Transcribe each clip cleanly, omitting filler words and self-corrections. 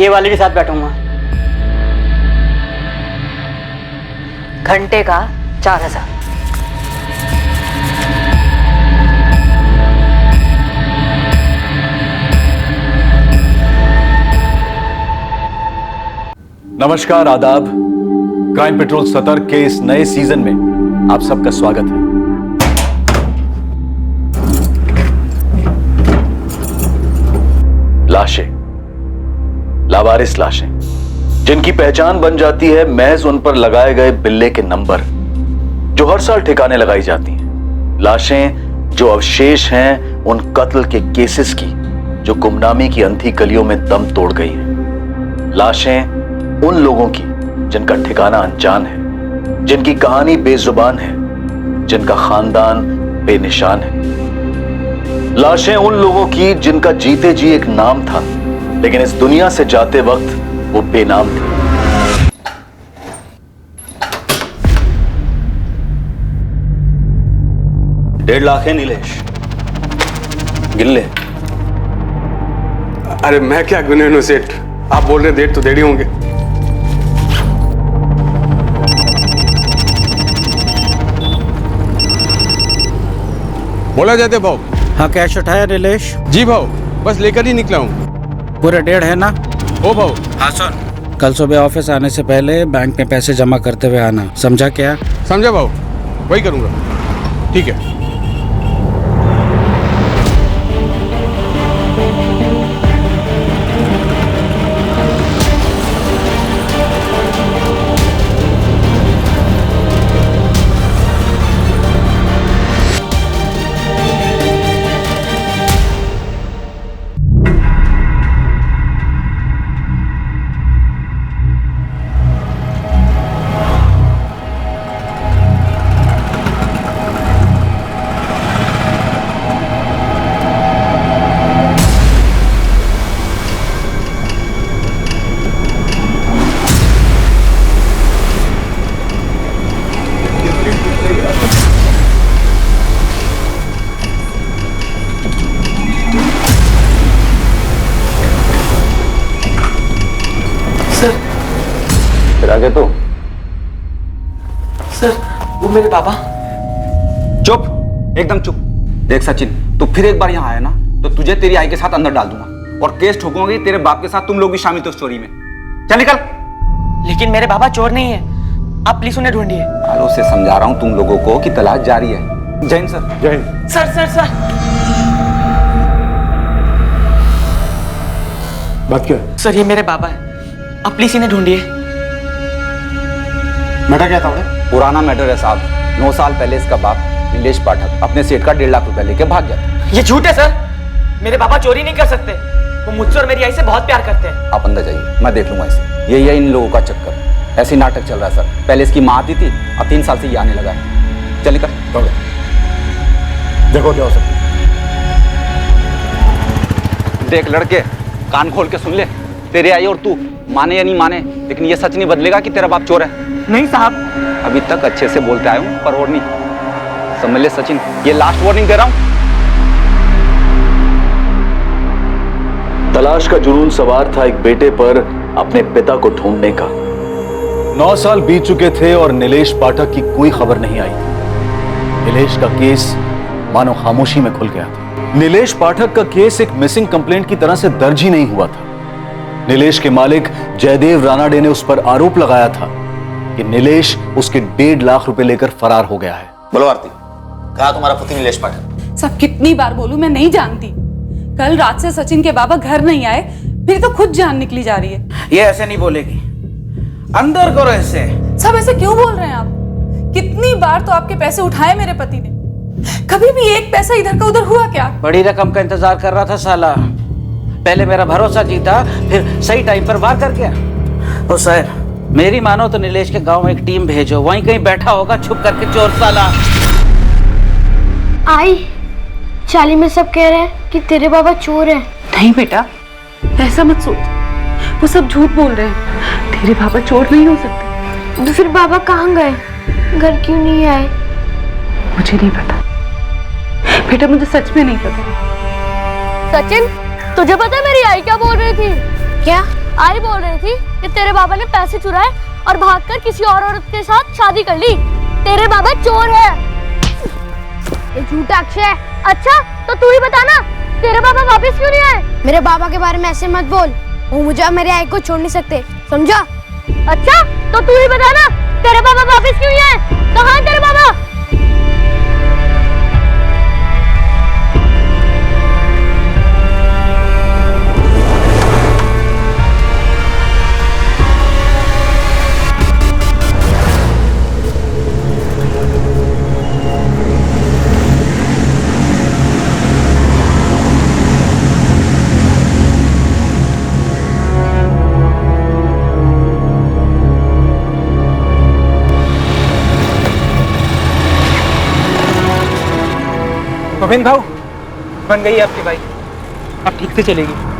ये वाले के साथ बैठूंगा। घंटे का 4000। नमस्कार, आदाब। क्राइम पेट्रोल सतर्क के इस नए सीजन में आप सबका स्वागत है। लाशें, लावारिस लाशें, जिनकी पहचान बन जाती है महज उन पर लगाए गए बिल्ले के नंबर, जो हर साल ठिकाने लगाई जाती हैं। लाशें जो अवशेष हैं उन कत्ल के केसेस की जो गुमनामी की अंधी गलियों में दम तोड़ गई हैं। लाशें उन लोगों की जिनका ठिकाना अनजान है, जिनकी कहानी बेजुबान है, जिनका खानदान बेनिशान है। लाशें उन लोगों की जिनका जीते जी एक नाम था, लेकिन इस दुनिया से जाते वक्त वो बेनाम थे। $1.5 लाख है नीलेश, गिन ले। अरे मैं क्या गिने सेठ, आप बोल रहे डेढ़ तो डेढ़ ही होंगे। बोला जाते भाव। हाँ, कैश उठाया नीलेश? जी भाव, बस लेकर ही निकला हूँ। पूरे 1.5 है ना? ओ भाव। हाँ सुन, कल सुबह ऑफिस आने से पहले बैंक में पैसे जमा करते हुए आना, समझा क्या? समझा भाव, वही करूँगा। ठीक है। फिर आगे तो सर, वो मेरे पापा। चुप, एकदम चुप। देख सचिन, तू फिर एक बार यहाँ आया ना तो तुझे तेरी आई के साथ अंदर डाल दूंगा और केस ठोकूंगी तेरे बाप के साथ। तुम लोग भी शामिल हो स्टोरी में। चल निकल। लेकिन मेरे पापा चोर नहीं है, आप प्लीज उन्हें ढूंढिए। आलो से समझा रहा हूँ तुम लोगों को कि तलाश जारी है। जय हिंद सर। जय हिंद। सर बात क्या है? सर, ये मेरे पापा है, आप प्लीज इन्हें ढूंढिए। मैटर क्या था उन्हें? पुराना मैटर है साहब। 9 साल पहले इसका बाप नीलेश पाठक अपने सेठ का 1.5 लाख रुपए लेके भाग गया। ये झूठ है सर, मेरे पापा चोरी नहीं कर सकते। वो मुझसे और मेरी आई से बहुत प्यार करते हैं। आप अंदर जाइए, मैं देख लूंगा इसे। यही है इन लोगों का चक्कर। ऐसी नाटक चल रहा है सर। पहले इसकी माँ आती थी, अब 3 साल से ये आने लगा है। चल निकल। देखो क्या हो सकता है। देख लड़के, कान खोल के सुन ले। तेरे आई और तू माने या नहीं माने, लेकिन ये सच नहीं बदलेगा कि तेरा बाप चोर है। नहीं साहब। अभी तक अच्छे से बोलते आया हूँ, पर और नहीं। समझ ले सचिन, ये लास्ट वार्निंग दे रहा हूँ। तलाश का जुनून सवार था एक बेटे पर अपने पिता को ढूंढने का। 9 साल बीत चुके थे और नीलेश पाठक की कोई खबर नहीं आई थी। नीलेश का केस मानो खामोशी में खुल गया था। नीलेश पाठक का केस एक मिसिंग कंप्लेंट की तरह से दर्ज ही नहीं हुआ था। नीलेश के मालिक जयदेव रानाडे ने उस पर आरोप लगाया था कि नीलेश उसके 1.5 लाख रुपए लेकर फरार हो गया है। बोलो आरती, कहा तुम्हारा पति नीलेश पाठक? सब कितनी बार बोलूं, मैं नहीं जानती। कल रात से सचिन के बाबा घर नहीं आए, फिर तो खुद जान निकली जा रही है। ये ऐसे नहीं बोलेगी, अंदर करो ऐसे। सब ऐसे क्यों बोल रहे हैं आप? कितनी बार तो आपके पैसे उठाए मेरे पति ने, कभी भी एक पैसा इधर का उधर हुआ क्या? बड़ी रकम का इंतजार कर रहा था साला। पहले मेरा भरोसा जीता, फिर सही टाइम पर वार कर गया। ओ सर, मेरी मानो तो नीलेश के गांव में एक टीम भेजो, वहीं कहीं बैठा होगा छुप करके चोर साला। आई, चाली में सब कह रहे हैं कि तेरे बाबा चोर हैं। नहीं बेटा, ऐसा मत सोच, वो सब झूठ बोल रहे हैं। तेरे बाबा चोर नहीं हो सकते। तो फिर बाबा कहाँ गए? घर क्यों नहीं आए? मुझे नहीं पता बेटा, मुझे सच में नहीं पता। सचिन, तुझे पता है मेरी आई क्या बोल रही थी? क्या? आई बोल रही थी कि तेरे बाबा ने पैसे चुराए और भागकर किसी और औरत के साथ शादी कर ली। तेरे बाबा चोर है। ये झूठा अक्षय। अच्छा तो तू ही बता ना, तेरे बाबा वापस क्यों नहीं आए? मेरे बाबा के बारे में ऐसे मत बोल, वो मुझे और मेरे आई को छोड़ नहीं सकते, समझा? अच्छा तो तू ही बता ना, तेरे बाबा वापस क्यों नहीं आए? कहाँ है तेरे बाबा? गोविंद भाऊ, बन गई आपकी बाइक, अब ठीक से चलेगी।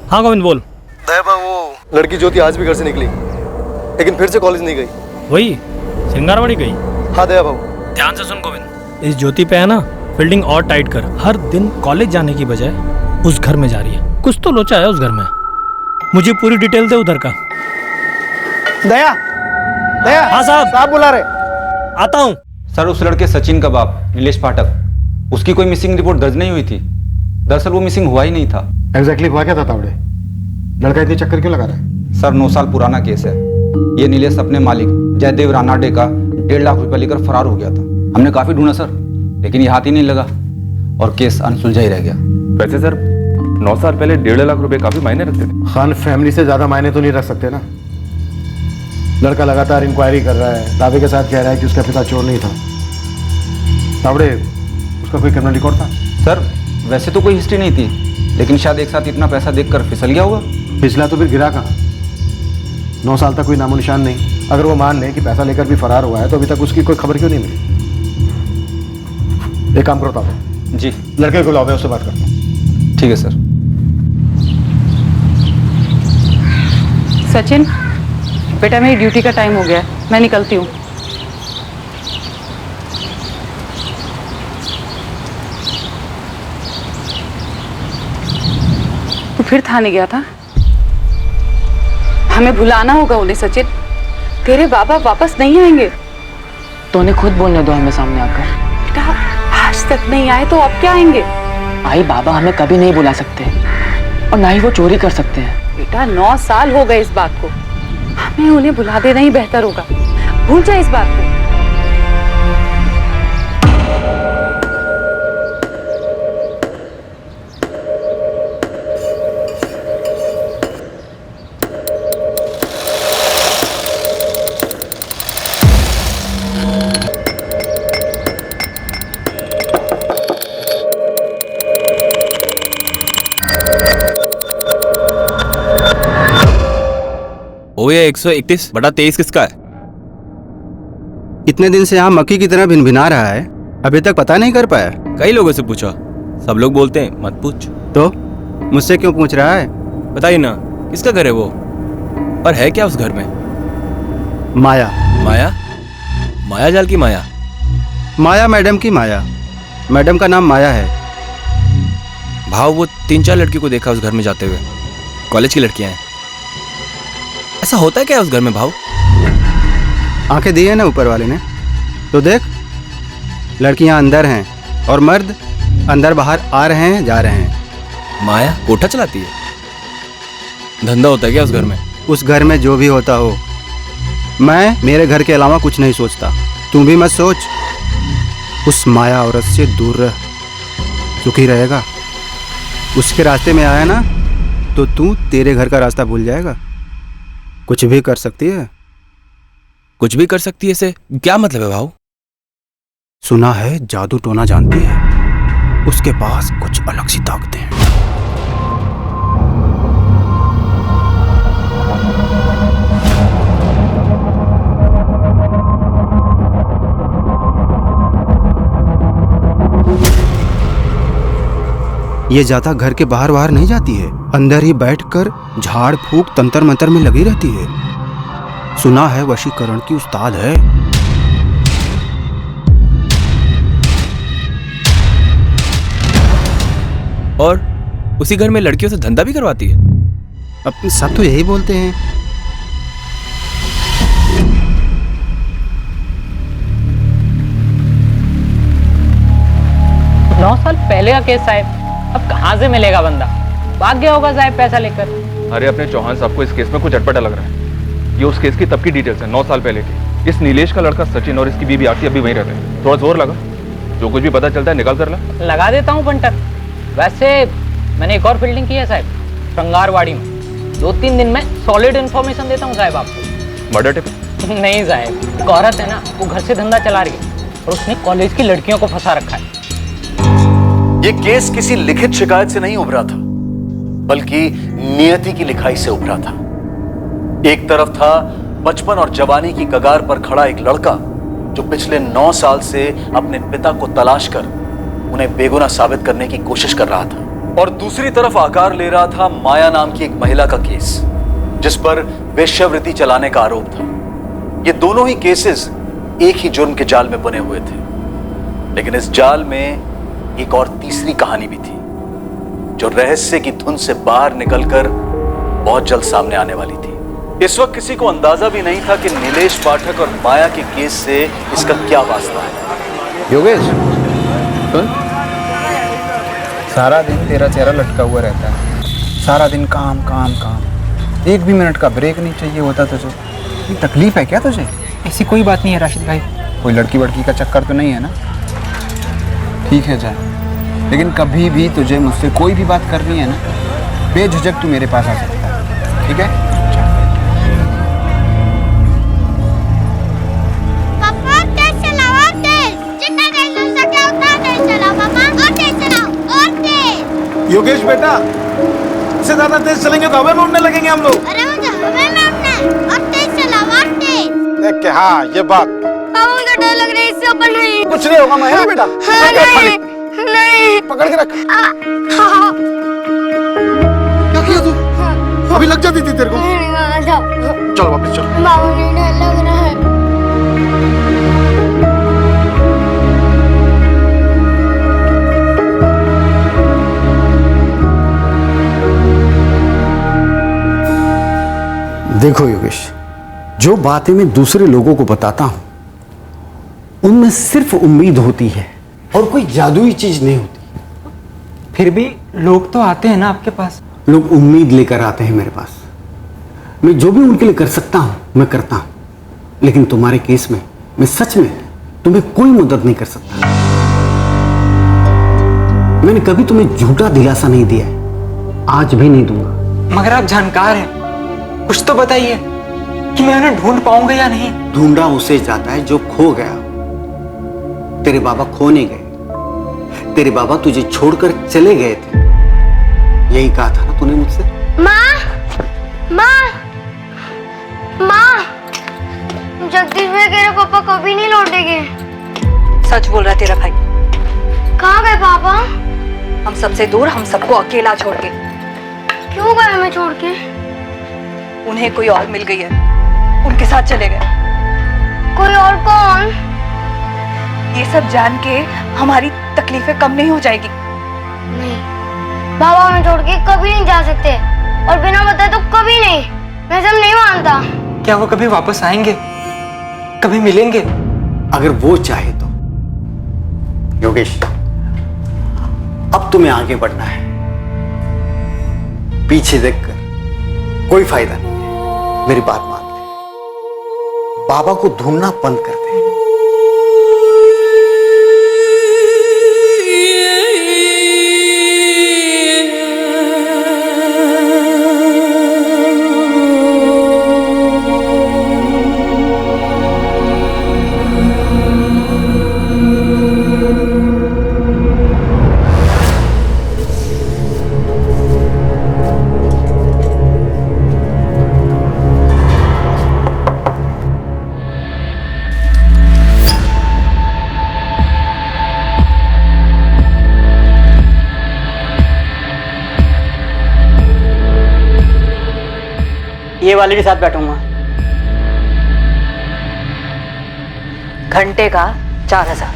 हाँ गोविंद बोल। दया वो लड़की ज्योति आज भी घर से निकली, लेकिन फिर से कॉलेज नहीं गई। वही सिंगारवाड़ी गई। हाँ दया बाबू। ध्यान से सुन गोविंद, इस ज्योति पे है ना फील्डिंग और टाइट कर। हर दिन कॉलेज जाने की बजाय उस घर में जा रही है, कुछ तो लोचा है उस घर में। मुझे पूरी डिटेल दे उधर का। दया, दया। हाँ साहब बुला रहे। आता हूँ। सर उस लड़के सचिन का बाप नीलेश पाठक, उसकी कोई मिसिंग रिपोर्ट दर्ज नहीं हुई थी। दरअसल वो मिसिंग हुआ ही नहीं था। एग्जैक्टली हुआ क्या था तावड़े? लड़का इतनी चक्कर क्यों लगा रहा है? सर 9 साल पुराना केस है। ये नीलेश अपने मालिक जयदेव रानाडे का 1.5 लाख रुपया लेकर फरार हो गया था। हमने काफी ढूंढा सर, लेकिन ये हाथ ही नहीं लगा और केस अनसुलझा ही रह गया। वैसे सर 9 साल पहले 1.5 लाख रुपए काफी मायने रखते थे। खान फैमिली से ज्यादा मायने तो नहीं रख सकते ना। लड़का लगातार इंक्वायरी कर रहा है, दावे के साथ कह रहा है कि उसका पिता चोर नहीं था। तावड़े, उसका कोई क्रिमिनल रिकॉर्ड था? सर वैसे तो कोई हिस्ट्री नहीं थी, लेकिन शायद एक साथ इतना पैसा देखकर फिसल गया होगा। पिछला तो फिर गिरा कहाँ? 9 साल तक कोई नामो निशान नहीं। अगर वो मान ले कि पैसा लेकर भी फरार हुआ है तो अभी तक उसकी कोई खबर क्यों नहीं मिली? एक काम करो तावड़े। जी। लड़के को लाओ, मैं उससे बात करता हूँ। ठीक है सर। सचिन बेटा, मेरी ड्यूटी का टाइम हो गया है, मैं निकलती हूँ। तू फिर थाने गया था? हमें भुलाना होगा उन्हें सचिन। तेरे बाबा वापस नहीं आएंगे। तो उन्हें खुद बोलने दो हमें सामने आकर। बेटा आज तक नहीं आए तो अब क्या आएंगे? आई बाबा हमें कभी नहीं बुला सकते और ना ही वो चोरी कर सकते हैं। बेटा 9 साल हो गए इस बात को, हमें उन्हें बुला देना ही बेहतर होगा। भूल जा इस बात को। ओए 131/23 किसका है? इतने दिन से यहाँ मक्खी की तरह भिनभिना रहा है, अभी तक पता नहीं कर पाया। कई लोगों से पूछा, सब लोग बोलते हैं मत पूछ। तो मुझसे क्यों पूछ रहा है? बताइए ना, किसका घर है वो और है क्या उस घर में? माया। माया? माया जाल की माया? माया मैडम की माया। मैडम का नाम माया है। भाव वो 3-4 लड़कियों को देखा उस घर में जाते हुए, कॉलेज की लड़कियां हैं। ऐसा होता है क्या उस घर में भाव? आंखें दी है ना ऊपर वाले ने, तो देख लड़कियां अंदर हैं और मर्द अंदर बाहर आ रहे हैं जा रहे हैं। माया कोठा चलाती है, धंधा होता है क्या उस घर में? उस घर में जो भी होता हो, मैं मेरे घर के अलावा कुछ नहीं सोचता। तू भी मत सोच। उस माया औरत से दूर रह, सुखी रहेगा। उसके रास्ते में आया ना तो तू तेरे घर का रास्ता भूल जाएगा। कुछ भी कर सकती है। कुछ भी कर सकती है से क्या मतलब है भाव? सुना है जादू टोना जानती है, उसके पास कुछ अलग सी ताकतें हैं। ये जाता घर के बाहर बाहर नहीं जाती है, अंदर ही बैठकर झाड़ फूक तंत्र मंत्र में लगी रहती है। सुना है वशीकरण की उस्ताद है। और उसी घर में लड़कियों से धंधा भी करवाती है। अब सब तो यही बोलते हैं। नौ साल पहले का केस साहब, अब कहाँ से मिलेगा बंदा? भाग गया होगा साहब पैसा लेकर। अरे अपने चौहान साहब को इस केस में कुछ अटपटा लग रहा है। ये उस केस की तब की डिटेल्स है, 9 साल पहले की। इस नीलेश का लड़का सचिन और इसकी बीवी आरती अभी वहीं रहते हैं। थोड़ा जोर लगा, जो कुछ भी पता चलता है निकाल कर ला। लगा देता हूँ पंटर। वैसे मैंने एक और फील्डिंग की है साहब, श्रृंगारवाड़ी में। 2-3 दिन में सॉलिड इन्फॉर्मेशन देता हूँ साहब आपको। Murder tip? नहीं साहब, एक औरत है ना, वो घर से धंधा चला रही है और उसने कॉलेज की लड़कियों को फंसा रखा है। ये केस किसी लिखित शिकायत से नहीं उभरा था, बल्कि नियति की लिखाई से उभरा था। एक तरफ था बचपन और जवानी की कगार पर खड़ा एक लड़का जो पिछले 9 साल से अपने पिता को तलाश कर उन्हें बेगुनाह साबित करने की कोशिश कर रहा था, और दूसरी तरफ आकार ले रहा था माया नाम की एक महिला का केस, जिस पर वेश्यावृत्ति चलाने का आरोप था। ये दोनों ही केसेस एक ही जुर्म के जाल में बने हुए थे, लेकिन इस जाल में एक और तीसरी कहानी भी थी, जो रहस्य की धुन से बाहर निकलकर बहुत जल्द सामने आने वाली थी। इस वक्त किसी को अंदाजा भी नहीं था कि नीलेश पाठक और माया के केस से इसका क्या वास्ता है। योगेश सुन, सारा दिन तेरा चेहरा लटका हुआ रहता है, सारा दिन काम काम काम, एक भी मिनट का ब्रेक नहीं चाहिए होता तुझे। ये तकलीफ है क्या तुझे? ऐसी कोई बात नहीं है राशिद भाई। कोई लड़की वड़की का चक्कर तो नहीं है ना? ठीक है जाए, लेकिन कभी भी तुझे मुझसे कोई भी बात करनी है ना, बेझिझक तू मेरे पास आ सकता है, ठीक है? पापा तेज चलाओ, तेज, जितना तेज हो सके उतना तेज चलाओ पापा, और तेज चलाओ, और तेज। योगेश बेटा, इससे ज्यादा तेज चलेंगे तो हवा में उड़ने लगेंगे हम लोग। अरे मुझे हवा में उड़ना है, और तेज चलाओ, और तेज। देख के हाँ ये बात। पापा मुझे डर लग रहा है, इससे ऊपर नहीं। कुछ नहीं होगा मैं बेटा। हाँ, नहीं, नहीं। पकड़ के रख। हाँ। क्या किया तू? अभी लग जाती थी तेरे को। चल वापस चल। बाबू ने डर लग रहा है। देखो योगेश, जो बातें मैं दूसरे लोगों को बताता हूं उनमें सिर्फ उम्मीद होती है और कोई जादुई चीज नहीं होती। फिर भी लोग तो आते हैं ना आपके पास। लोग उम्मीद लेकर आते हैं मेरे पास। मैं जो भी उनके लिए कर सकता हूं मैं करता हूं, लेकिन तुम्हारे केस में मैं सच में तुम्हें कोई मदद नहीं कर सकता। मैंने कभी तुम्हें झूठा दिलासा नहीं दिया है, आज भी नहीं दूंगा। मगर आप जानकार हैं, कुछ तो बताइए कि मैं उन्हें ढूंढ पाऊंगा या नहीं। ढूंढा उसे जाता है जो खो गया। तेरे बाबा खो नहीं गए, तेरे बाबा तुझे छोड़कर चले गए थे। यही कहा था ना तूने मुझसे। माँ, माँ, माँ, जगदीश भैया कह रहे पापा कभी नहीं लौटेंगे। सच बोल रहा है तेरा भाई। कहाँ गए पापा? हम सबसे दूर, हम सबको अकेला छोड़ के। क्यों गए हमें छोड़ के? उन्हें कोई और मिल गई है, उनके साथ चले गए। कोई और कौन? ये सब जान के हमारी तकलीफें कम नहीं हो जाएगी। नहीं, बाबा हमें छोड़ के कभी नहीं जा सकते और बिना बताए तो कभी नहीं। मैं सब नहीं मानता। क्या वो कभी वापस आएंगे, कभी मिलेंगे? अगर वो चाहे तो। योगेश, अब तुम्हें आगे बढ़ना है। पीछे देखकर कोई फायदा नहीं है। मेरी बात मान ले, बाबा को ढूंढना बंद कर दे। ये वाले के साथ बैठूंगा। घंटे का 4000।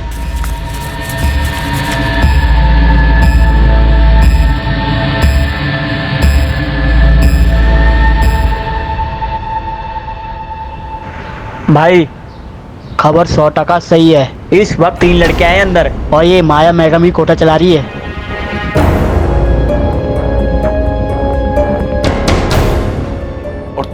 भाई खबर 100% सही है। इस वक्त 3 लड़के आए अंदर और ये माया मैगम ही कोटा चला रही है।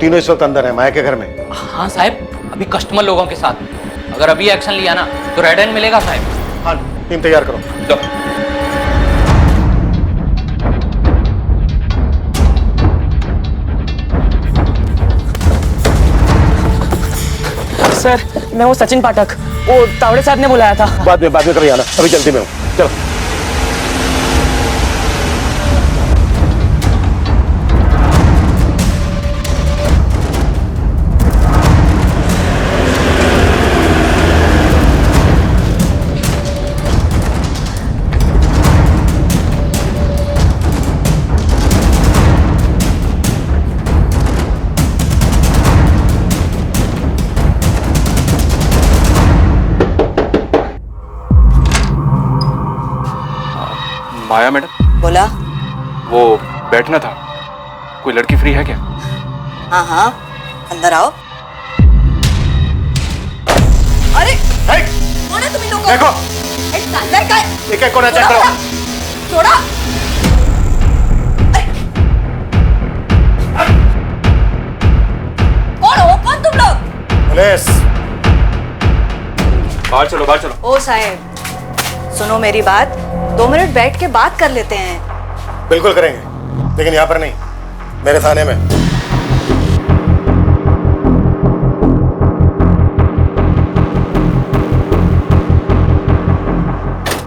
तीनों इस वक्त अंदर है माया के घर में। हाँ साहब, अभी कस्टमर लोगों के साथ। अगर अभी एक्शन लिया ना तो रेड हैंड मिलेगा साहब। हाँ, टीम तैयार करो। सर, मैं वो सचिन पाठक, वो तावड़े साहब ने बुलाया था। बाद में कर आना, अभी जल्दी में हूँ। चलो। माया मैडम, बोला। वो बैठना था, कोई लड़की फ्री है क्या? हाँ हाँ, अंदर आओ। अरे कौन है तुम लोग? देखो, अंदर का एक कोना चेक करो। छोड़ो। कौन हो? कौन तुम लोग? पुलिस। बाहर चलो, बाहर चलो। ओ साहब, सुनो मेरी बात, 2 मिनट बैठ के बात कर लेते हैं। बिल्कुल करेंगे, लेकिन यहाँ पर नहीं, मेरे थाने में।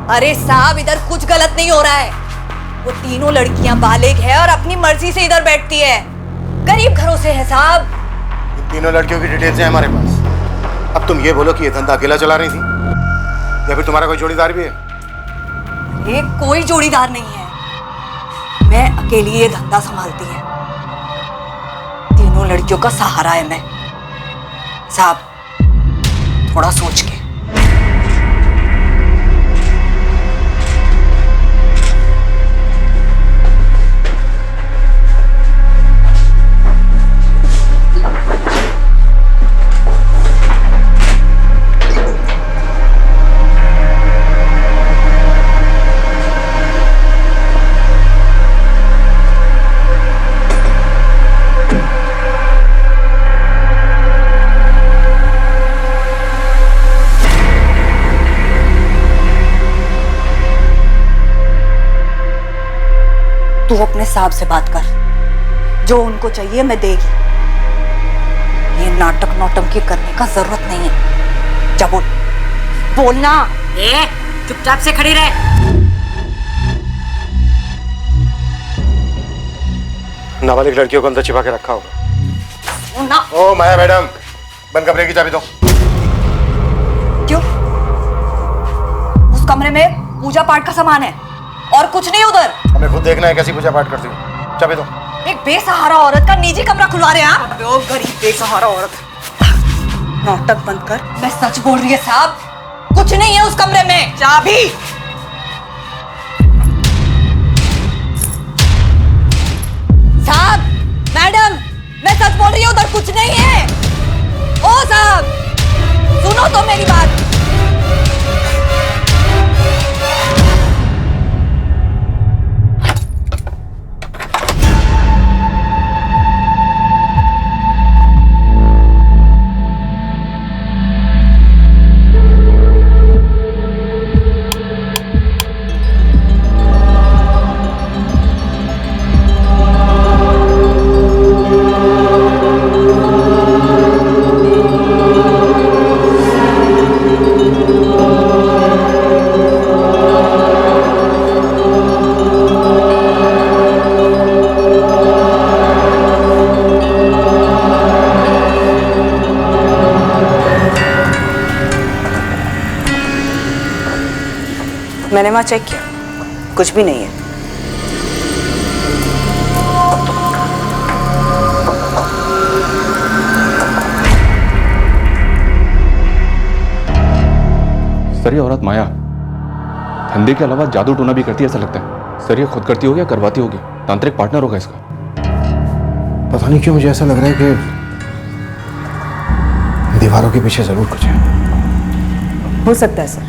अरे साहब, इधर कुछ गलत नहीं हो रहा है। वो तीनों लड़कियां बालिग है और अपनी मर्जी से इधर बैठती है। गरीब घरों से है साहब। इन तीनों लड़कियों की डिटेल्स हैं हमारे पास। अब तुम ये बोलो कि ये धंधा अकेला चला रही थी या फिर तुम्हारा कोई जोड़ीदार भी है? ये कोई जोड़ीदार नहीं है, मैं अकेली ये धंधा संभालती है। तीनों लड़कियों का सहारा है मैं। साहब, थोड़ा सोच के। तू अपने साहब से बात कर, जो उनको चाहिए मैं देगी। ये नाटक नौटंकी करने का जरूरत नहीं है। जा बोल, बोलना। चुपचाप से खड़ी रहे। नाबालिग लड़कियों को अंदर छिपा के रखा होगा। ना। ओ माया मैडम, बंद कमरे की चाबी दो। क्यों? उस कमरे में पूजा पाठ का सामान है और कुछ नहीं उधर। हमें खुद देखना है कैसी पूजा पाठ करती हूँ। चाबी दो। एक बेसहारा औरत का निजी कमरा खुलवा रहे हैं। गरीब बेसहारा औरत। नाटक बंद कर, मैं सच बोल रही है साहब, कुछ नहीं है उस कमरे में। चाबी। मैंने वहां चेक किया, कुछ भी नहीं है। सर ये औरत माया धंधे के अलावा जादू टोना भी करती है ऐसा लगता है। सर ये खुद करती होगी या करवाती होगी? तांत्रिक पार्टनर होगा इसका। पता नहीं क्यों मुझे ऐसा लग रहा है कि दीवारों के पीछे जरूर कुछ है। हो सकता है सर,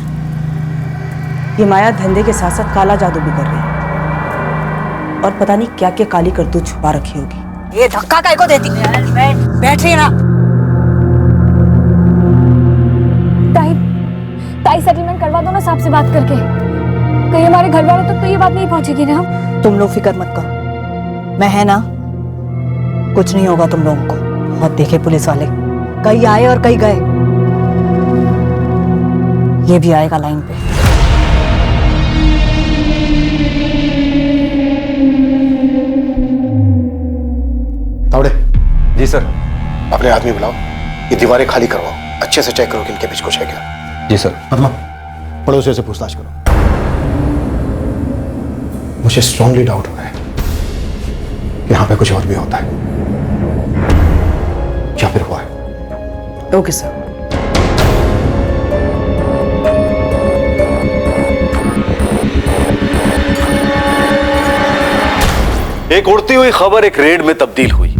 ये माया धंधे के साथ साथ काला जादू भी कर रही है और पता नहीं क्या क्या काली करतूत छुपा रखी होगी। ये धक्का काय को देती? बैठ रही ना। ताई सेटलमेंट करवा दो ना साहब से बात करके, कहीं हमारे घर वालों तक तो ये बात नहीं पहुंचेगी ना। तुम लोग फिक्र मत करो, मैं है ना, कुछ नहीं होगा तुम लोगों को। बहुत देखे पुलिस वाले, कई आए और कई गए, ये भी आएगा लाइन पे। तावड़े जी सर। अपने आदमी बुलाओ, ये दीवारें खाली करवाओ, अच्छे से चेक करो कि इनके बीच कुछ है क्या। जी सर। पद्मा, पड़ोसियों से पूछताछ करो। मुझे स्ट्रांगली डाउट हो रहा है कि यहां पे कुछ और भी होता है या फिर हुआ है। Okay sir. एक उड़ती हुई खबर एक रेड में तब्दील हुई।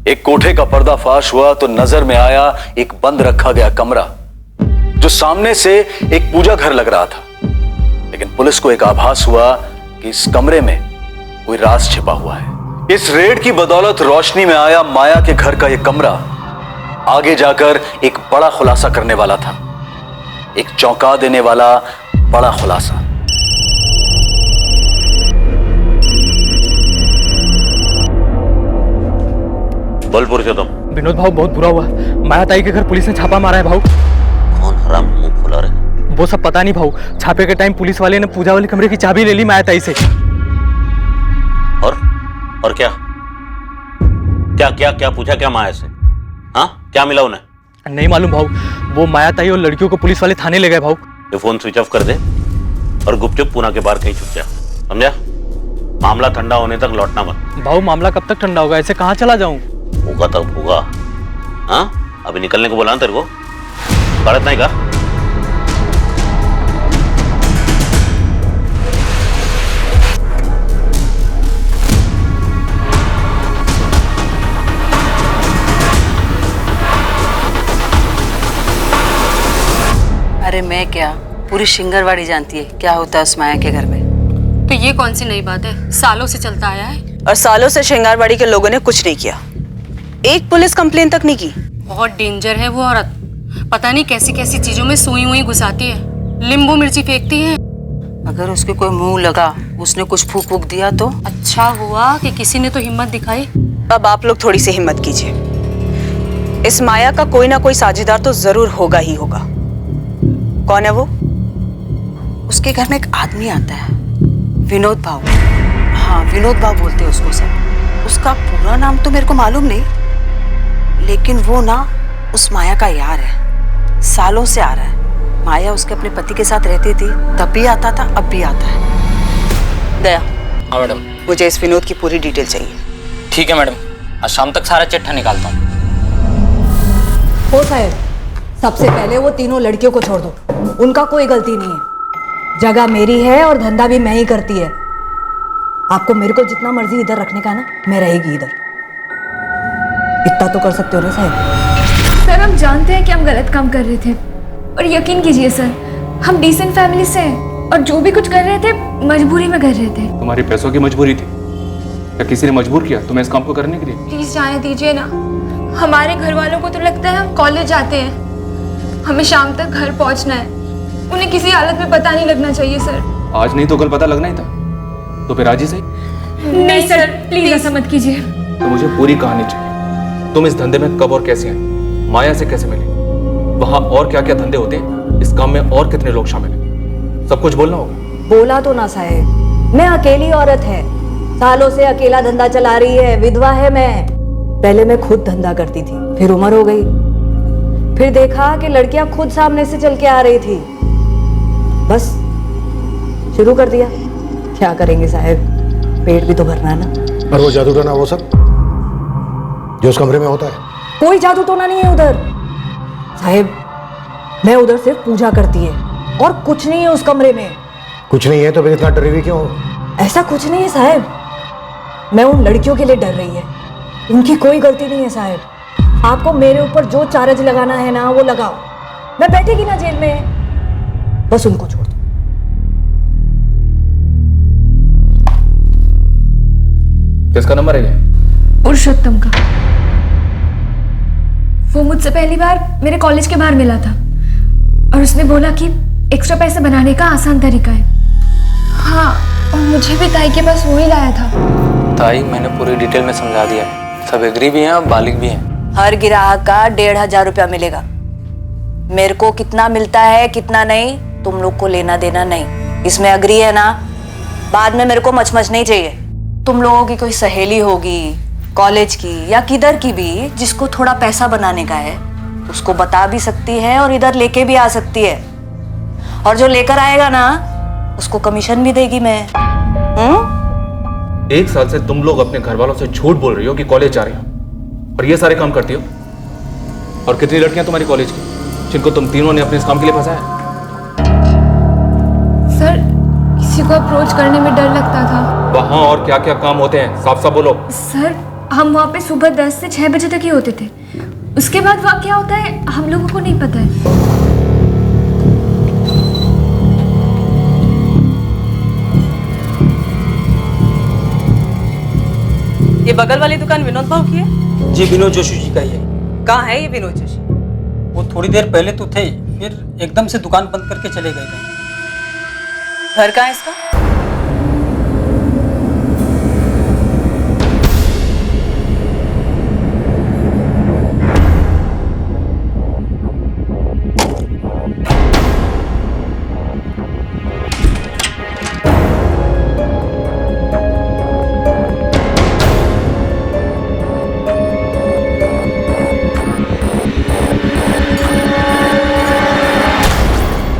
एक कोठे का पर्दाफाश हुआ तो नजर में आया एक बंद रखा गया कमरा, जो सामने से एक पूजा घर लग रहा था। लेकिन पुलिस को एक आभास हुआ कि इस कमरे में कोई राज छिपा हुआ है। इस रेड की बदौलत रोशनी में आया माया के घर का यह कमरा आगे जाकर एक बड़ा खुलासा करने वाला था, एक चौंका देने वाला बड़ा खुलासा। बोल पुरुषोत्तम। विनोद भाऊ बहुत बुरा हुआ, माया ताई के घर पुलिस ने छापा मारा है भाऊ। कौन हराम मुंह खुला रहे? वो सब पता नहीं भाऊ, छापे के टाइम पुलिस वाले ने पूजा वाले कमरे की चाबी ले ली माया ताई से। और क्या क्या क्या क्या पूछा क्या माया से? हाँ, क्या मिला उन्हें? नहीं मालूम भाऊ, वो माया ताई और लड़कियों को पुलिस वाले थाने ले गए भाऊ। ये फोन स्विच ऑफ कर दे और गुपचुप पूना के बाहर कहीं छुप जा, समझा? मामला ठंडा होने तक लौटना मत। भाऊ मामला कब तक ठंडा होगा? ऐसे कहाँ चला जाऊं? होगा तब होगा। हाँ, अभी निकलने को बोला ना तेरे को, गलत नहीं का? अरे मैं क्या, पूरी शिंगरवाड़ी जानती है क्या होता है उस माया के घर में। तो ये कौन सी नई बात है? सालों से चलता आया है। और सालों से शिंगारवाड़ी के लोगों ने कुछ नहीं किया, एक पुलिस कंप्लेन तक नहीं की। बहुत डेंजर है वो औरत, पता नहीं कैसी कैसी चीजों में सुई हुई घुसाती है, नींबू मिर्ची फेंकती है। अगर उसके कोई मुंह लगा, उसने कुछ फूक फूक दिया तो? अच्छा हुआ कि किसी ने तो हिम्मत दिखाई। अब आप लोग थोड़ी सी हिम्मत कीजिए, इस माया का कोई ना कोई साझेदार तो जरूर होगा ही होगा। कौन है वो? उसके घर में एक आदमी आता है, विनोद भाऊ। हाँ, विनोद भाऊ बोलते हैं उसको सब। उसका पूरा नाम तो मेरे को मालूम नहीं, लेकिन वो ना उस माया का यार है, सालों से आ रहा है। माया उसके अपने पति के साथ रहती थी, तब भी आता था, अब भी आता है। दया। हाँ मैडम। मुझे इस विनोद की पूरी डिटेल चाहिए। ठीक है मैडम, आज शाम तक सारा चिट्ठा निकालता हूँ। हो साहब, सबसे पहले वो तीनों लड़कियों को छोड़ दो, उनका कोई गलती नहीं है। जगह मेरी है और धंधा भी मैं ही करती है। आपको मेरे को जितना मर्जी इधर रखने का ना, मैं रहेगी इधर। इतना तो कर सकते हो ना साहब? सर हम जानते हैं कि हम गलत काम कर रहे थे, और यकीन कीजिए सर, हम डिसेंट फैमिली से हैं और जो भी कुछ कर रहे थे मजबूरी में कर रहे थे। तुम्हारी पैसों की मजबूरी थी या किसी ने मजबूर किया तुम्हें इस काम को करने के लिए? प्लीज जाने दीजिए ना, हमारे घर वालों को तो लगता है हम कॉलेज जाते हैं, हमें शाम तक घर पहुंचना है, उन्हें किसी हालत में पता नहीं लगना चाहिए सर। आज नहीं तो कल पता लगना ही था, तो फिर आज ही सही। नहीं सर, प्लीज ऐसा मत कीजिए। तो मुझे पूरी कहानी चाहिए। तुम इस धंधे में कब और कैसे आई, माया से कैसे मिली, वहां और क्या क्या धंधे होते हैं, इस काम में और कितने लोग शामिल हैं, सब कुछ बोलना होगा। बोला तो ना साहब, मैं अकेली औरत है, सालों से अकेला धंधा चला रही है, विधवा है मैं। पहले मैं खुद धंधा करती थी, फिर उम्र हो गई, फिर देखा कि लड़कियां खुद सामने से चल के आ रही थी, बस शुरू कर दिया। क्या करेंगे साहब, पेट भी तो भरना है ना। और वो जादू टोना वो सब जो उस कमरे में होता है? कोई जादू टोना नहीं है उधर साहब, मैं उधर सिर्फ पूजा करती है और कुछ नहीं है उस कमरे में। कुछ नहीं है तो फिर इतना डरी हुई क्यों हो? ऐसा कुछ नहीं है साहब, मैं उन लड़कियों के लिए डर रही है, उनकी कोई गलती नहीं है साहब। आपको मेरे ऊपर जो चार्ज लगाना है ना वो लगाओ, मैं बैठेगी ना जेल में, बस उनको छोड़ दो। किसका नंबर है ये? पुरुषोत्तम का। वो मुझसे पहली बार मेरे कॉलेज के बाहर मिला था और उसने बोला कि एक्स्ट्रा पैसे बनाने का आसान तरीका है। हाँ, और मुझे भी ताई के पास वही लाया था। ताई, मैंने पूरी डिटेल में समझा दिया, सब एग्री भी हैं और बालिग भी हैं। हर ग्राहक का 1500 रुपया मिलेगा। मेरे को कितना मिलता है कितना नहीं तुम लोग को लेना देना नहीं, इसमें अग्री है ना? बाद में मेरे को मचमच नहीं चाहिए। तुम लोगों की कोई सहेली होगी कॉलेज की या किधर की भी जिसको थोड़ा पैसा बनाने का है, उसको बता भी सकती है और इधर लेके भी आ सकती है, और जो लेकर आएगा ना उसको कमीशन भी देगी मैं। 1 साल से तुम लोग अपने घर वालों से झूठ बोल रही हो कि कॉलेज जा रही हो और ये सारे काम करती हो। और कितनी लड़कियां तुम्हारी कॉलेज की जिनको तुम तीनों ने अपने इस काम के लिए फंसाया? सर, किसी को अप्रोच करने में डर लगता था। वहां और क्या क्या काम होते हैं, साफ साफ बोलो। सर, हम वहाँ पे सुबह 10 से 6 बजे तक ही होते थे, उसके बाद वहाँ क्या होता है हम लोगों को नहीं पता है। ये बगल वाली दुकान विनोद भाव की है? जी, विनोद जोशी जी का ही है। कहाँ है ये विनोद जोशी? वो थोड़ी देर पहले तो थे, फिर एकदम से दुकान बंद करके चले गए थे। घर कहाँ है इसका?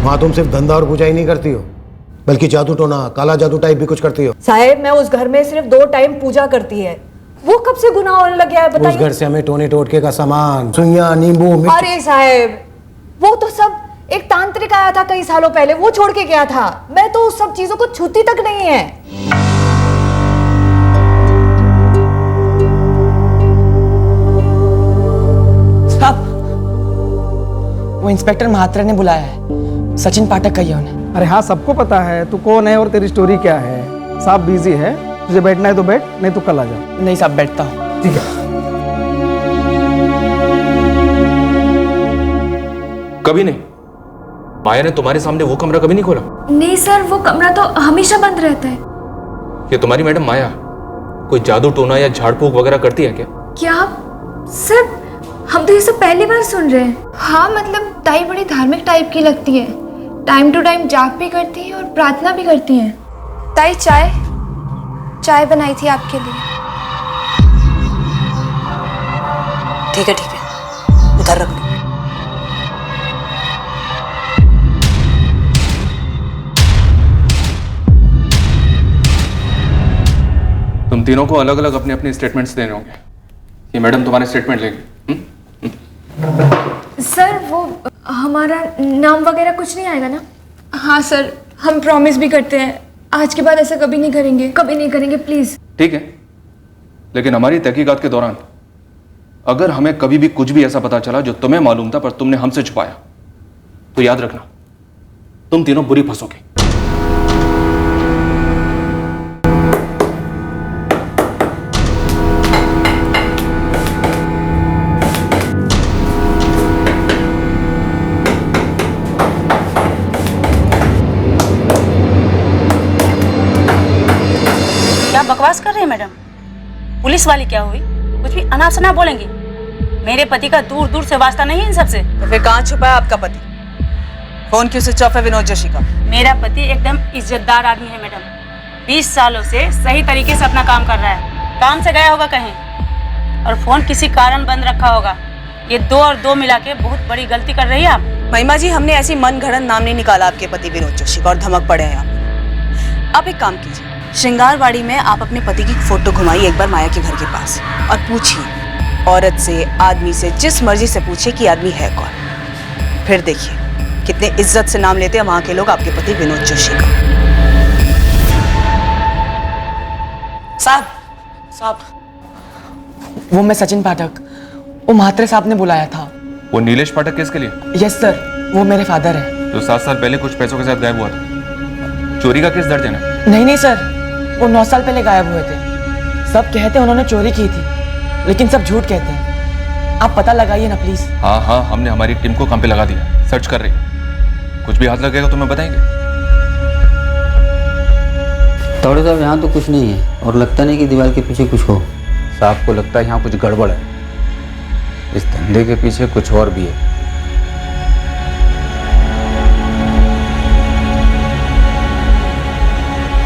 वहाँ तुम सिर्फ धंधा और पूजा ही नहीं करती हो, बल्कि जादू टोना, काला जादू टाइप भी कुछ करती हो। साहेब, मैं उस घर में सिर्फ 2 टाइम पूजा करती है, वो कब से गुनाह होने लग गया है बताइए? उस घर से हमें टोने टोटके का सामान, सुइयां, नींबू, मिर्च। अरे साहेब, वो तो सब एक तांत्रिक आया था कई सालों पहले, वो छोड़ के गया था। मैं तो उस सब चीजों को छूती तक नहीं है। साहब, वो इंस्पेक्टर महात्रा ने बुलाया है, सचिन पाठक कही उन्हें। अरे हाँ, सबको पता है तू कौन है और तेरी स्टोरी क्या है। साहब बिजी है, तुझे बैठना है तो बैठ, नहीं तो कल आ जा। नहीं साहब, बैठता हूँ। ठीक है। कभी नहीं। माया ने तुम्हारे सामने वो कमरा कभी नहीं खोला? नहीं सर, वो कमरा तो हमेशा बंद रहता है। ये तुम्हारी मैडम माया कोई जादू टोना या झाड़ फूक वगैरह करती है क्या? क्या सर, हम तो ये सब पहली बार सुन रहे हैं। हाँ, मतलब ताई बड़ी धार्मिक टाइप की लगती है, टाइम टू टाइम जाप भी करती है और प्रार्थना भी करती हैं। ताई, चाय बनाई थी आपके लिए। ठीक है, उधर रख दो। तुम तीनों को अलग अलग अपने अपने स्टेटमेंट्स देने होंगे। ये मैडम तुम्हारे स्टेटमेंट लेंगे। सर, वो हमारा नाम वगैरह कुछ नहीं आएगा ना? हाँ सर, हम प्रॉमिस भी करते हैं आज के बाद ऐसा कभी नहीं करेंगे, प्लीज। ठीक है, लेकिन हमारी तहकीकात के दौरान अगर हमें कभी भी कुछ भी ऐसा पता चला जो तुम्हें मालूम था पर तुमने हमसे छुपाया, तो याद रखना तुम तीनों बुरी फंसोगे। बकवास कर रहे हैं मैडम? पुलिस वाली क्या हुई, कुछ भी अनाप-शनाप बोलेंगी? मेरे पति का दूर दूर से वास्ता नहीं है इन सबसे। तो फिर कहाँ छुपा है आपका पति? फोन क्यों स्विच ऑफ है विनोद जोशी का? मेरा पति एकदम इज्जतदार आदमी है मैडम, 20 सालों से सही तरीके से अपना काम कर रहा है। काम से गया होगा कहीं और फोन किसी कारण बंद रखा होगा। ये 2 और 2 मिला के बहुत बड़ी गलती कर रही है आप। महिमा जी, हमने ऐसी मन घड़न नाम नहीं निकाला आपके पति विनोद जोशी का और धमक पड़े हैं आप। आप एक काम कीजिए, श्रृंगारवाड़ी में आप अपने पति की फोटो घुमाइए एक बार माया के घर के पास और पूछिए, औरत से, आदमी से, जिस मर्जी से पूछिए कि आदमी है कौन। फिर देखिए कितने इज्जत से नाम लेते हैं वहां के लोग आपके पति विनोद जोशी का। साहब, वो मैं सचिन पाठक, वो म्हात्रे साहब ने बुलाया था। वो नीलेश पाठक केस के लिए? यस सर, वो मेरे फादर है। जो 7 साल पहले कुछ पैसों के साथ गायब हुआ था, चोरी का केस दर्ज है ना? नहीं सर, वो 9 साल पहले गायब हुए थे। सब कहते हैं उन्होंने चोरी की थी, लेकिन सब झूठ कहते हैं। आप पता लगाइए ना प्लीज। हाँ, हमने हमारी टीम को काम पे लगा दिया, सर्च कर रही है। कुछ भी हाथ लगेगा तो मैं बताएंगे। तावड़े साहब, यहाँ तो कुछ नहीं है और लगता नहीं कि दीवार के पीछे कुछ हो। साहब को लगता है यहाँ कुछ गड़बड़ है, इस धंधे के पीछे कुछ और भी है।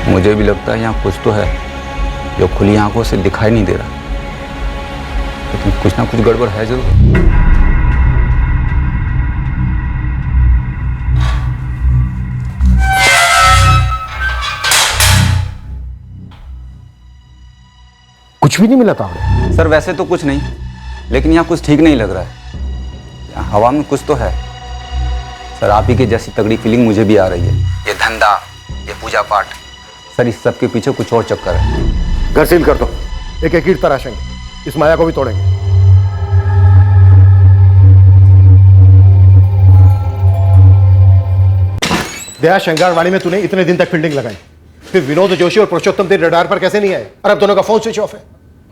मुझे भी लगता है यहाँ कुछ तो है जो खुली आंखों से दिखाई नहीं दे रहा, लेकिन कुछ ना कुछ गड़बड़ है जरूर। कुछ भी नहीं मिला तावड़े? सर वैसे तो कुछ नहीं, लेकिन यहाँ कुछ ठीक नहीं लग रहा है। यहाँ हवा में कुछ तो है सर। आप ही के जैसी तगड़ी फीलिंग मुझे भी आ रही है। ये धंधा, ये पूजा पाठ, सर इस सब के पीछे कुछ और चक्कर है। घर सील कर दो, एक एक ईंट तराशेंगे, इस माया को भी तोड़ेंगे। दया, श्रृंगारवाड़ी में तूने इतने दिन तक फील्डिंग लगाई, फिर विनोद जोशी और पुरुषोत्तम तेरे रडार पर कैसे नहीं आए? और अब दोनों का फोन स्विच ऑफ है।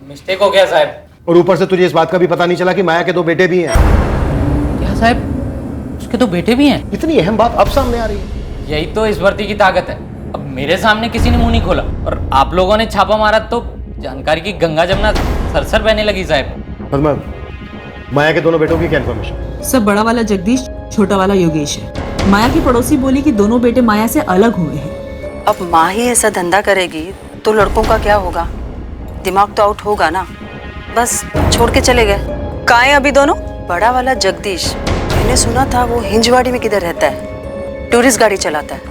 मिस्टेक हो गया साहब। और ऊपर से तुझे इस बात का भी पता नहीं चला कि माया के 2 बेटे भी हैं। क्या साहब, उसके 2 बेटे भी हैं? इतनी अहम बात अब सामने आ रही है। यही तो इस भर्ती की ताकत है। अब मेरे सामने किसी ने मुंह नहीं खोला और आप लोगों ने छापा मारा तो जानकारी की गंगा जमुना सरसर बहने लगी साहब। माया के दोनों बेटों की क्या इन्फॉर्मेशन? सब बड़ा वाला जगदीश, छोटा वाला योगेश है। माया की पड़ोसी बोली कि दोनों बेटे माया से अलग हुए हैं। अब माँ ही ऐसा धंधा करेगी तो लड़कों का क्या होगा? दिमाग तो आउट होगा ना। बस छोड़ के चले गए। कहाँ हैं अभी दोनों? बड़ा वाला जगदीश, मैंने सुना था वो हिंजवाड़ी में किधर रहता है, टूरिस्ट गाड़ी चलाता है।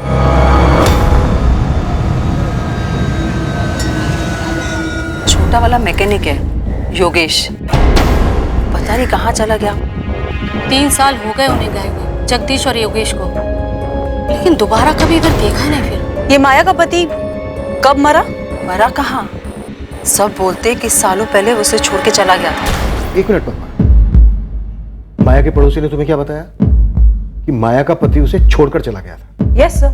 छोटा वाला मैकेनिक है योगेश, पता नहीं कहाँ चला गया। 3 साल हो गए उन्हें गए हुए, जगदीश और योगेश को, लेकिन दोबारा कभी इधर देखा नहीं। फिर ये माया का पति कब मरा? मरा कहाँ? सब बोलते कि सालों पहले उसे छोड़ के चला गया था। 1 मिनट पप्पा, माया के पड़ोसी ने तुम्हें क्या बताया कि माया का पति उसे छोड़कर चला गया था? यस सर,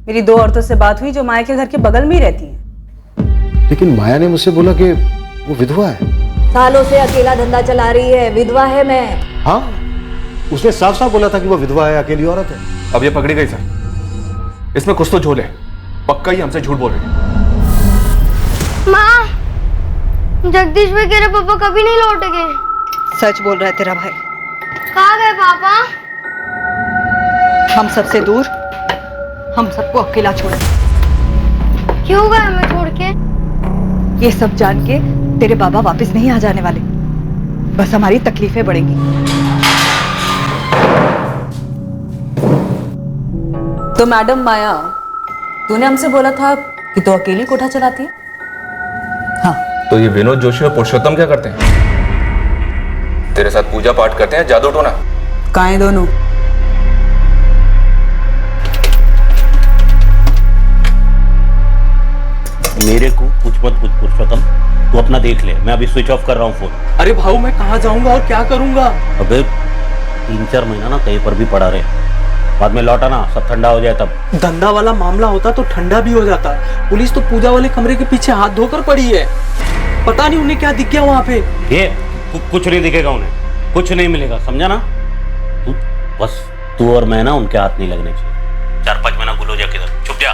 मेरी 2 औरतों से बात हुई जो माया के घर के बगल में ही रहती हैं। लेकिन माया ने मुझसे बोला कि वो विधवा है। सालों से अकेला धंधा चला रही है, विधवा है मैं। हाँ, उसने साफ साफ बोला था कि वो विधवा है, अकेली औरत है। अब ये पकड़ी गई सर, इसमें कुछ तो झोल है। पक्का ही हमसे झूठ बोल रही है। माँ, जगदीश भाई कह रहे पापा कभी नहीं लौटेंगे। सच बोल रहा है तेरा भाई। कहाँ गए पापा? हम सबसे दूर, हम सबको अकेला छोड़। क्यों गए हमें छोड़ के? ये सब जान के तेरे बाबा वापस नहीं आ जाने वाले, बस हमारी तकलीफें बढ़ेंगी। तो मैडम माया, तूने हमसे बोला था कि तू अकेली कोठा चलाती है। तो ये विनोद जोशी और पुरुषोत्तम क्या करते हैं? तेरे साथ पूजा पाठ करते हैं, जादू टोना? कहाँ हैं दोनों? मेरे को कुछ मत पूछ पुरुषोत्तम, तू अपना देख ले, मैं अभी स्विच ऑफ कर रहा हूँ फोन। अरे भाऊ, मैं कहाँ जाऊंगा और क्या करूंगा? अबे 3-4 महीना ना कहीं पर भी पड़ा रहे, बाद में लौटा ना, सब ठंडा हो जाए तब। धंधा वाला मामला होता तो ठंडा भी हो जाता। पुलिस तो पूजा वाले कमरे के पीछे हाथ धोकर पड़ी है। पता नहीं उन्हें क्या दिख गया वहाँ पे। ये कुछ नहीं दिखेगा उन्हें, कुछ नहीं मिलेगा, समझा ना? तू और मैं ना उनके हाथ नहीं लगने चाहिए। 4-5 महीना गुलो जा किधर, छुप जा,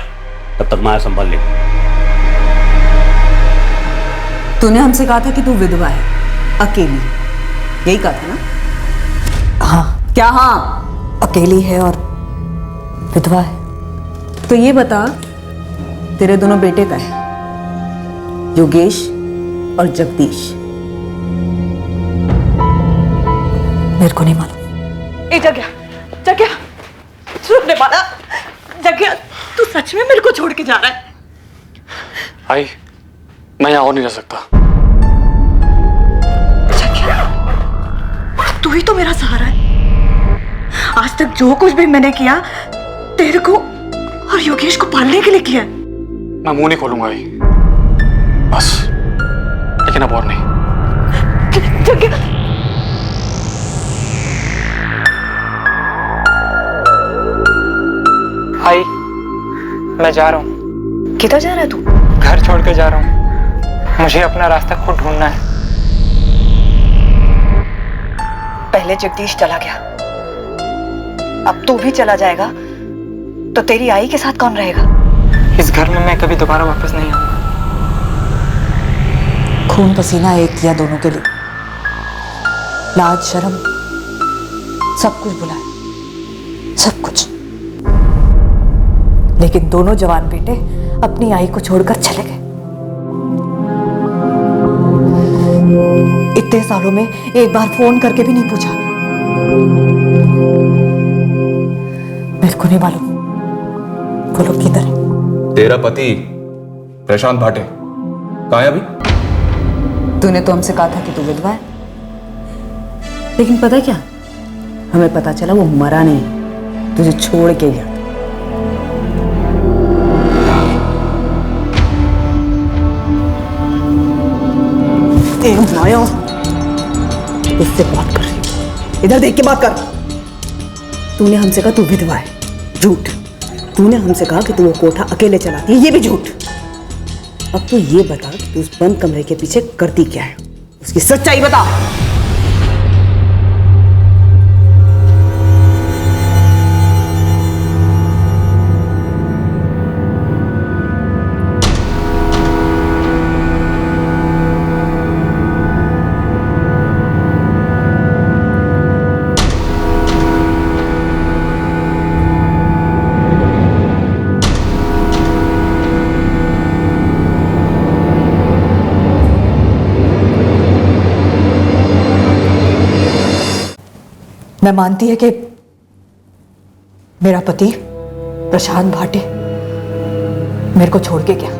तब तक माया संभाल लेगी। तूने हमसे कहा था कि तू विधवा है, अकेली, यही कहा था ना? हाँ। क्या हाँ? अकेली है और विधवा है। तो ये बता, तेरे दोनों बेटे का है, योगेश और जगदीश? मेरे को नहीं मालूम। जगह सुनने वाला, जगह तू सच में मेरे को छोड़ के जा रहा है? आई, मैं यहाँ और नहीं रह सकता। तू ही तो मेरा सहारा है। आज तक जो कुछ भी मैंने किया तेरे को और योगेश को पालने के लिए किया है। मैं मुंह नहीं खोलूंगा आई, बस, लेकिन अब और नहीं। आई, मैं जा रहा हूँ। किधर जा रहा है तू? घर छोड़ के जा रहा हूँ। मुझे अपना रास्ता खुद ढूंढना है। पहले जगदीश चला गया, अब तू भी चला जाएगा तो तेरी आई के साथ कौन रहेगा? इस घर में मैं कभी दोबारा वापस नहीं आऊंगा। खून पसीना एक किया दोनों के लिए, लाज शर्म सब कुछ भुलाया, सब कुछ। लेकिन दोनों जवान बेटे अपनी आई को छोड़कर चले गए। इतने सालों में एक बार फोन करके भी नहीं पूछा। मेरे को नहीं मालूम वो लोग किधर है। तेरा पति प्रशांत भाटे कहाँ है अभी? तूने तो हमसे कहा था कि तू विधवा है, लेकिन पता है क्या, हमें पता चला वो मरा नहीं, तुझे छोड़ के गया। माया, इससे बात कर रही हूं, इधर देख के बात कर। तूने हमसे कहा तू विधवा है, झूठ। तूने हमसे कहा कि तू वो कोठा अकेले चलाती है, ये भी झूठ। अब तू ये बता कि तू उस बंद कमरे के पीछे करती क्या है, उसकी सच्चाई बता। मैं मानती है कि मेरा पति प्रशांत भाटे मेरे को छोड़ के गया,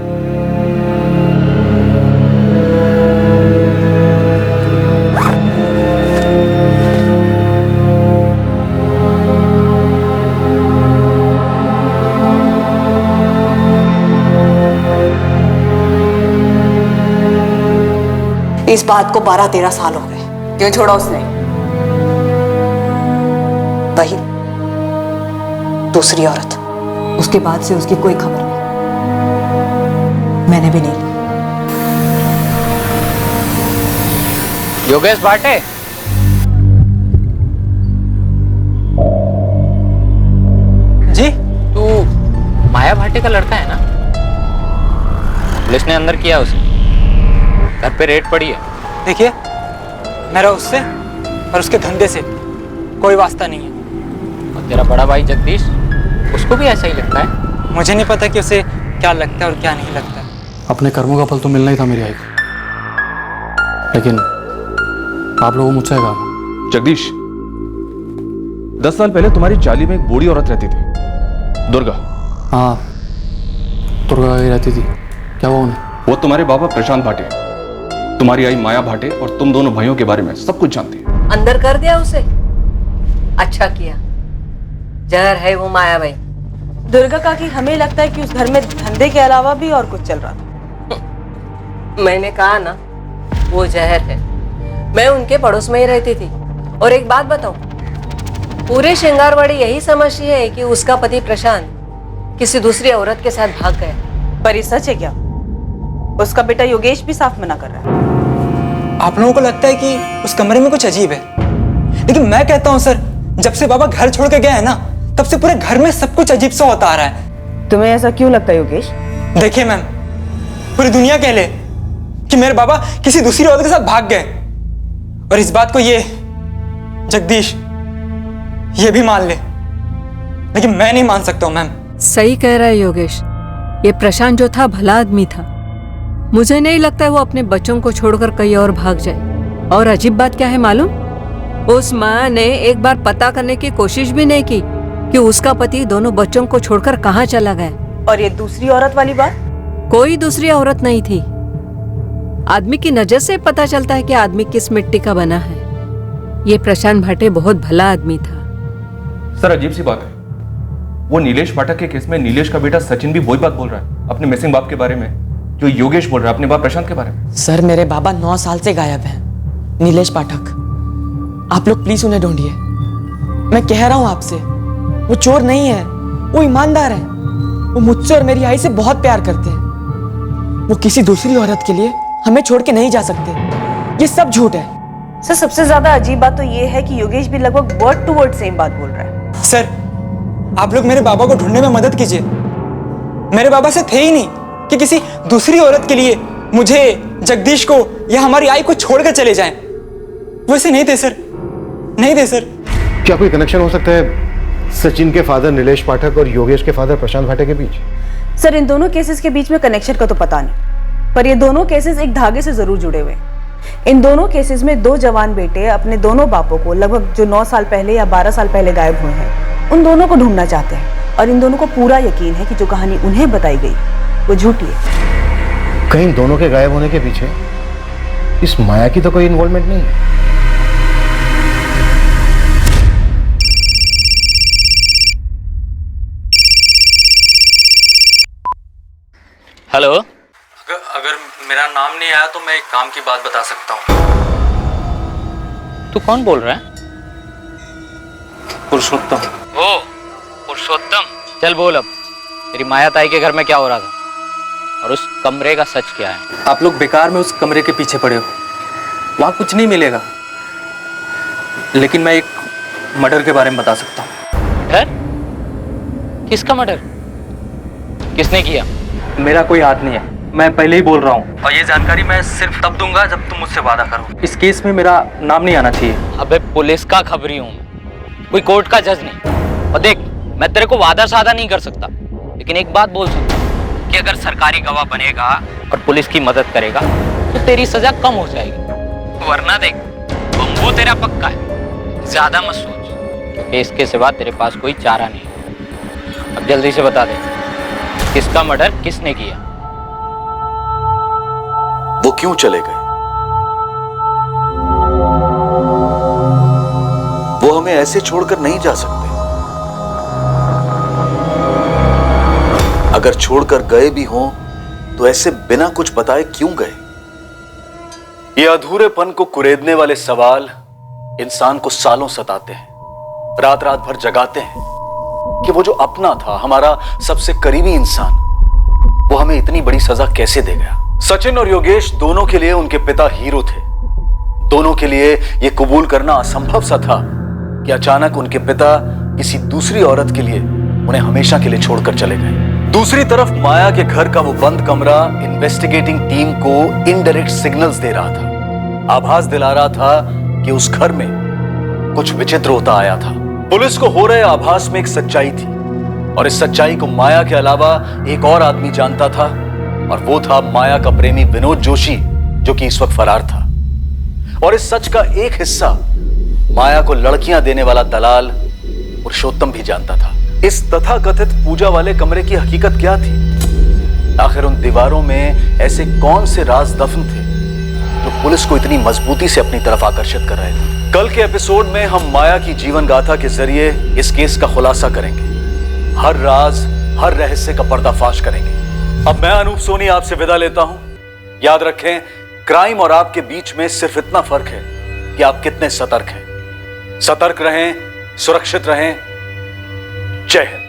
इस बात को 12-13 साल हो गए। क्यों छोड़ा उसने? वही दूसरी औरत, उसके बाद से उसकी कोई खबर नहीं, मैंने भी नहीं ली। योगेश भाटे, जी? तू माया भाटे का लड़का है ना? पुलिस ने अंदर किया उसे, घर पे रेड पड़ी है। देखिए, मेरा उससे और उसके धंधे से कोई वास्ता नहीं है। और तेरा बड़ा भाई जगदीश, उसको भी ऐसा ही लगता है? मुझे नहीं पता कि उसे क्या लगता है और क्या नहीं लगता है। अपने कर्मों का फल तो मिलना ही था मेरी आई को, लेकिन आप लोगों मुझसे कहा। जगदीश, 10 साल पहले तुम्हारी चाली में एक बूढ़ी औरत रहती थी, दुर्गा। हाँ, दुर्गा ही रहती थी। क्या हुआ उन्हें? वो तुम्हारे बाबा प्रशांत भाटे, तुम्हारी आई माया भाटे और तुम दोनों भाइयों के बारे में सब कुछ जानती है। अंदर कर दिया उसे? अच्छा किया, जहर है वो माया भाई। दुर्गा काकी, हमें लगता है कि उस घर में धंधे के अलावा भी और कुछ चल रहा था। मैंने कहा ना, वो जहर है। मैं उनके पड़ोस में ही रहती थी। और एक बात बताऊं, पूरे श्रृंगारवाड़ी यही समझती है कि उसका पति प्रशांत किसी दूसरी औरत के साथ भाग गया। पर ये सच है क्या? उसका बेटा योगेश भी साफ मना कर रहा है। आप लोगों को लगता है कि उस कमरे में कुछ अजीब है, लेकिन मैं कहता हूं सर, जब से बाबा घर छोड़ के गए हैं ना, तब से पूरे घर में सब कुछ अजीब सा होता आ रहा है। तुम्हें ऐसा क्यों लगता है योगेश? देखिए मैम, पूरी दुनिया कह ले कि मेरे बाबा किसी दूसरी औरत के साथ भाग गए, और इस बात को ये जगदीश ये भी मान ले, लेकिन मैं नहीं मान सकता हूं मैम। सही कह रहा है योगेश, ये प्रशांत जो था भला आदमी था। मुझे नहीं लगता है वो अपने बच्चों को छोड़कर कहीं और भाग जाए। और अजीब बात क्या है मालूम? उस माँ ने एक बार पता करने की कोशिश भी नहीं की कि उसका पति दोनों बच्चों को छोड़कर कहाँ चला गया। और ये दूसरी औरत वाली बात? कोई दूसरी औरत नहीं थी। आदमी की नजर से पता चलता है कि आदमी किस मिट्टी का बना है। ये प्रशांत भाटे बहुत भला आदमी था। सर अजीब सी बात है, वो नीलेश पाठक के केस में नीलेश का बेटा सचिन भी वही बात बोल रहा है अपने मिसिंग बाप के बारे में जो योगेश बोल रहा है अपने बाप प्रशांत के बारे में। सर मेरे बाबा 9 साल से गायब हैं। नीलेश पाठक, आप लोग प्लीज उन्हें ढूंढिए। मैं कह रहा हूं आपसे, वो चोर नहीं है, वो ईमानदार है। वो मुझसे और मेरी आई से बहुत प्यार करते हैं। वो किसी दूसरी औरत के लिए हमें छोड़ के नहीं जा सकते। ये सब झूठ है। सर सबसे ज्यादा अजीब बात तो ये है कि योगेश भी लगभग वर्ड टू वर्ड सेम बात बोल रहा है। सर आप लोग मेरे बाबा को ढूंढने में मदद कीजिए। मेरे बाबा से थे ही नहीं कि किसी दूसरी औरत के लिए मुझे, जगदीश को या हमारी आई को छोड़कर चले जाएं। वैसे नहीं थे सर, नहीं थे सर। क्या कोई कनेक्शन हो सकता है सचिन के फादर नीलेश पाठक और योगेश के फादर प्रशांत भाटे के बीच? सर इन दोनों केसेस के बीच में कनेक्शन का तो पता नहीं, पर ये दोनों केसेस एक धागे से जरूर जुड़े हुए हैं। इन दोनों केसेस में 2 जवान बेटे अपने दोनों बापों को लगभग जो 9 साल पहले या 12 साल पहले गायब हुए हैं, उन दोनों को ढूंढना चाहते हैं। और इन दोनों को पूरा यकीन है कि जो कहानी उन्हें बताई गई वो झूठी है। कहीं दोनों के गायब होने के पीछे इस माया की तो कोई इन्वॉल्वमेंट नहीं है। हेलो। अगर मेरा नाम नहीं आया तो मैं एक काम की बात बता सकता हूँ। तू कौन बोल रहा है? पुरुषोत्तम। ओ पुरुषोत्तम, चल बोल अब, तेरी माया ताई के घर में क्या हो रहा था और उस कमरे का सच क्या है? आप लोग बेकार में उस कमरे के पीछे पड़े हो, वहां कुछ नहीं मिलेगा, लेकिन मैं एक मर्डर के बारे में बता सकता हूँ। मर्डर? किसका मर्डर? किसने किया? मेरा कोई हाथ नहीं है, मैं पहले ही बोल रहा हूँ, और ये जानकारी मैं सिर्फ तब दूंगा जब तुम मुझसे वादा करो। इस केस में मेरा नाम नहीं आना चाहिए। अबे पुलिस का खबरी हूँ, कोई कोर्ट का जज नहीं। और देख, मैं तेरे को वादा सादा नहीं कर सकता, लेकिन एक बात बोल सकता हूँ कि अगर सरकारी गवाह बनेगा और पुलिस की मदद करेगा तो तेरी सजा कम हो जाएगी, वरना देख बम्बू तेरा पक्का है। ज्यादा मत सोच, क्योंकि इसके सिवा तेरे पास कोई चारा नहीं है। अब जल्दी से बता दे, किसका मर्डर किसने किया? वो क्यों चले गए? वो हमें ऐसे छोड़कर नहीं जा सकते। अगर छोड़कर गए भी हों तो ऐसे बिना कुछ बताए क्यों गए? ये अधूरेपन को कुरेदने वाले सवाल इंसान को सालों सताते हैं, रात रात भर जगाते हैं कि वो जो अपना था, हमारा सबसे करीबी इंसान, वो हमें इतनी बड़ी सजा कैसे दे गया। सचिन और योगेश दोनों के लिए उनके पिता हीरो थे। दोनों के लिए यह कबूल करना असंभव सा था कि अचानक उनके पिता किसी दूसरी औरत के लिए उन्हें हमेशा के लिए छोड़कर चले गए। दूसरी तरफ माया के घर का वो बंद कमरा इन्वेस्टिगेटिंग टीम को इनडायरेक्ट सिग्नल्स दे रहा था, आभास दिला रहा था कि उस घर में कुछ विचित्र होता आया था। पुलिस को हो रहे आभास में एक सच्चाई थी, और इस सच्चाई को माया के अलावा एक और आदमी जानता था, और वो था माया का प्रेमी विनोद जोशी, जो कि इस वक्त फरार था। और इस सच का एक हिस्सा माया को लड़कियां देने वाला दलाल पुरुषोत्तम भी जानता था। इस तथाकथित पूजा वाले कमरे की हकीकत क्या थी? आखिर उन दीवारों में ऐसे कौन से राज दफन थे जो पुलिस को इतनी मजबूती से अपनी तरफ आकर्षित कर रहे थे? कल के एपिसोड में हम माया की जीवन गाथा के जरिए इस केस का खुलासा करेंगे, हर राज, हर रहस्य का पर्दाफाश करेंगे। अब मैं अनूप सोनी आपसे विदा लेता हूं। याद रखें, क्राइम और आपके बीच में सिर्फ इतना फर्क है कि आप कितने सतर्क हैं। सतर्क रहें, सुरक्षित रहें। जय हिंद।